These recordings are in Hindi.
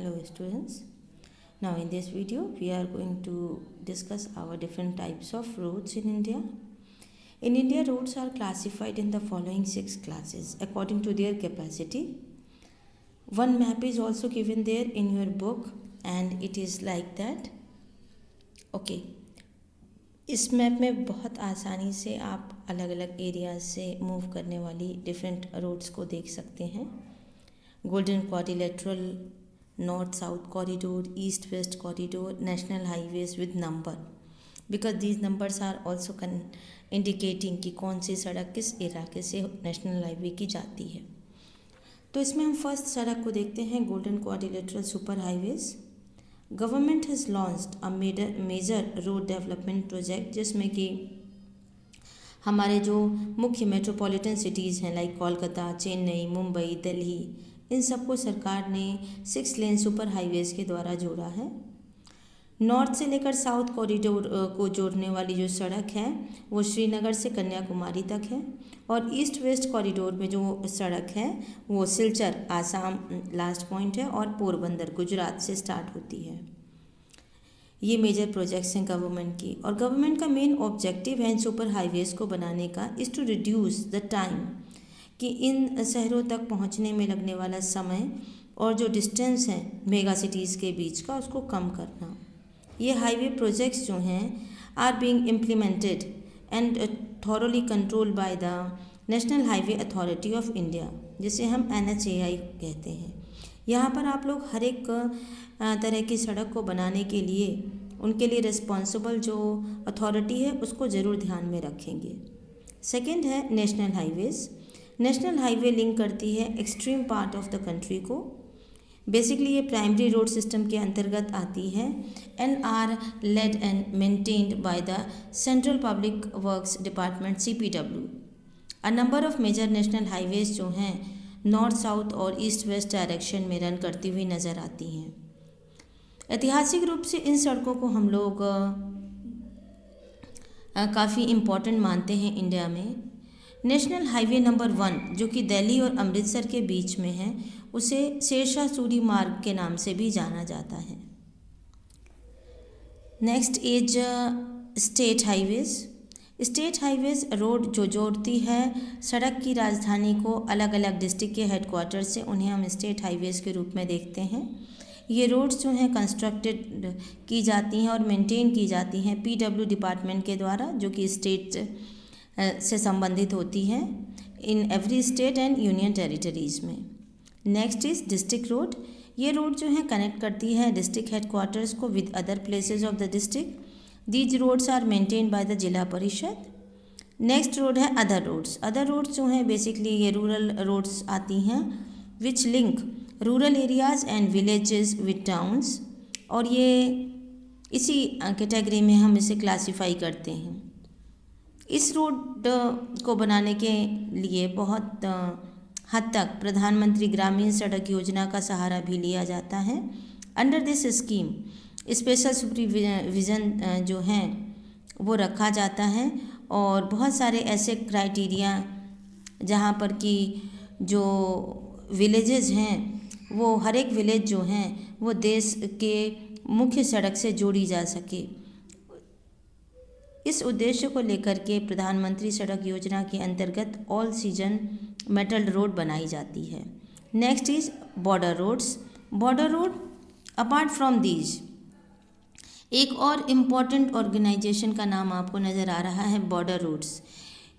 Hello students. Now in this video we are going to discuss our different types of roads in India. In India, roads are classified in the following 6 classes according to their capacity. One map is also given there in your book and it is like that. Okay. इस मैप में बहुत आसानी से आप अलग अलग एरियाज से मूव करने वाली डिफरेंट रोड्स को देख सकते हैं. Golden quadrilateral, north south corridor, east west corridor, national highways with number, because these numbers are also indicating कि कौन सी सड़क किस इलाके से नेशनल हाईवे की जाती है. तो इसमें हम फर्स्ट सड़क को देखते हैं, golden quadrilateral super highways. Government has launched a major road development project, जिसमें कि हमारे जो मुख्य मेट्रोपॉलिटन सिटीज़ हैं लाइक कोलकाता, चेन्नई, मुंबई, दिल्ली, इन सबको सरकार ने 6 लेन सुपर हाईवेज़ के द्वारा जोड़ा है. नॉर्थ से लेकर साउथ कॉरिडोर को जोड़ने वाली जो सड़क है वो श्रीनगर से कन्याकुमारी तक है, और ईस्ट वेस्ट कॉरिडोर में जो सड़क है वो सिलचर आसाम लास्ट पॉइंट है और पोरबंदर गुजरात से स्टार्ट होती है. ये मेजर प्रोजेक्ट्स हैं गवर्नमेंट की, और गवर्नमेंट का मेन ऑब्जेक्टिव है इन सुपर हाईवेज़ को बनाने का is to reduce the time, कि इन शहरों तक पहुंचने में लगने वाला समय और जो डिस्टेंस है मेगा सिटीज़ के बीच का उसको कम करना. ये हाईवे प्रोजेक्ट्स जो हैं are being implemented and thoroughly controlled by the National Highway Authority of India, जिसे हम NHAI कहते हैं. यहाँ पर आप लोग हर एक तरह की सड़क को बनाने के लिए उनके लिए रिस्पॉन्सिबल जो अथॉरिटी है उसको ज़रूर ध्यान में रखेंगे. सेकेंड है national highways. National highway link करती है extreme part of the country को. बेसिकली ये प्राइमरी रोड सिस्टम के अंतर्गत आती है and are laid and maintained by the Central Public Works Department CPW. A number of major national highways जो हैं नॉर्थ साउथ और ईस्ट वेस्ट डायरेक्शन में रन करती हुई नज़र आती हैं. ऐतिहासिक रूप से इन सड़कों को हम लोग काफ़ी इम्पॉर्टेंट मानते हैं इंडिया में. नेशनल हाईवे नंबर 1 जो कि दिल्ली और अमृतसर के बीच में है उसे शेरशाह सूरी मार्ग के नाम से भी जाना जाता है. Next is state highways. State highways road जो जोड़ती है सड़क की राजधानी को अलग अलग डिस्ट्रिक्ट के हेडक्वार्टर से, उन्हें हम स्टेट हाईवेज़ के रूप में देखते हैं. ये रोड्स जो हैं कंस्ट्रक्टेड की जाती हैं और मेंटेन की जाती हैं PW डिपार्टमेंट के द्वारा, जो कि स्टेट से संबंधित होती हैं in every state and union territories में. Next is district road. ये रोड जो है कनेक्ट करती है डिस्ट्रिक्ट हेडक्वार्टर्स को with other places of the district. These roads are maintained by the Zila Parishad. Next road है अदर रोड्स. अदर रोड्स जो हैं बेसिकली ये रूरल रोड्स आती हैं which link rural areas and villages with towns, और ये इसी कैटेगरी में हम इसे क्लासीफाई करते हैं. इस रोड को बनाने के लिए बहुत हद तक प्रधानमंत्री ग्रामीण सड़क योजना का सहारा भी लिया जाता है. Under this scheme special supervision जो हैं वो रखा जाता है, और बहुत सारे ऐसे क्राइटेरिया जहाँ पर कि जो विलेजेस हैं वो हर एक विलेज जो हैं वो देश के मुख्य सड़क से जोड़ी जा सके. इस उद्देश्य को लेकर के प्रधानमंत्री सड़क योजना के अंतर्गत ऑल सीजन मेटल रोड बनाई जाती है. Next is border roads. Border road apart from these एक और इम्पॉर्टेंट ऑर्गेनाइजेशन का नाम आपको नज़र आ रहा है, बॉर्डर रोड्स.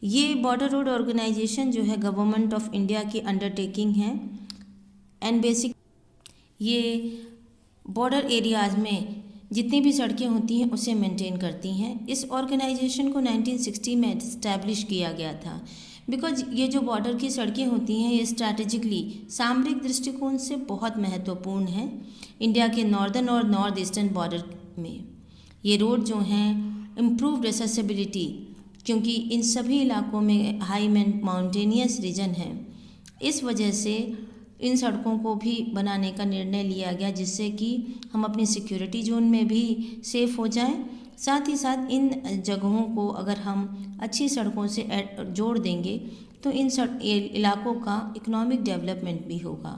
ये बॉर्डर रोड ऑर्गेनाइजेशन जो है गवर्नमेंट ऑफ इंडिया की अंडरटेकिंग है एंड बेसिक ये बॉर्डर एरियाज़ में जितनी भी सड़कें होती हैं उसे मेंटेन करती हैं. इस ऑर्गेनाइजेशन को 1960 में इस्टेब्लिश किया गया था, बिकॉज ये जो बॉर्डर की सड़कें होती हैं ये स्ट्रैटेजिकली सामरिक दृष्टिकोण से बहुत महत्वपूर्ण है इंडिया के नॉर्दर्न और नॉर्थ ईस्टर्न बॉर्डर में. ये रोड जो हैं इम्प्रूव्ड एक्सेसिबिलिटी, क्योंकि इन सभी इलाकों में हाई माउंटेनियस रीजन है, इस वजह से इन सड़कों को भी बनाने का निर्णय लिया गया जिससे कि हम अपनी सिक्योरिटी जोन में भी सेफ़ हो जाएं. साथ ही साथ इन जगहों को अगर हम अच्छी सड़कों से जोड़ देंगे तो इन इलाकों का इकोनॉमिक डेवलपमेंट भी होगा.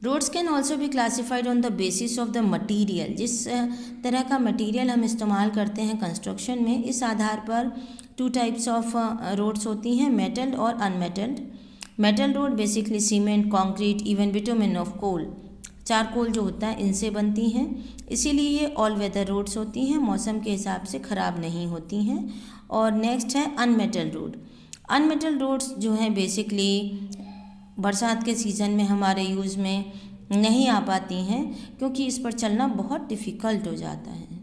Roads can also be classified on the basis of the material, जिस तरह का मटीरियल हम इस्तेमाल करते हैं कंस्ट्रक्शन में, इस आधार पर टू टाइप्स ऑफ रोड्स होती हैं, मेटल और unmetalled. Metal road basically cement, concrete, even bitumen of coal, charcoal जो होता है इनसे बनती हैं, इसीलिए ये ऑल वेदर रोड्स होती हैं, मौसम के हिसाब से ख़राब नहीं होती हैं। और नेक्स्ट है अनमेटल रोड। अनमेटल रोड्स जो हैं बेसिकली बरसात के सीज़न में हमारे यूज़ में नहीं आ पाती हैं, क्योंकि इस पर चलना बहुत डिफ़िकल्ट हो जाता है।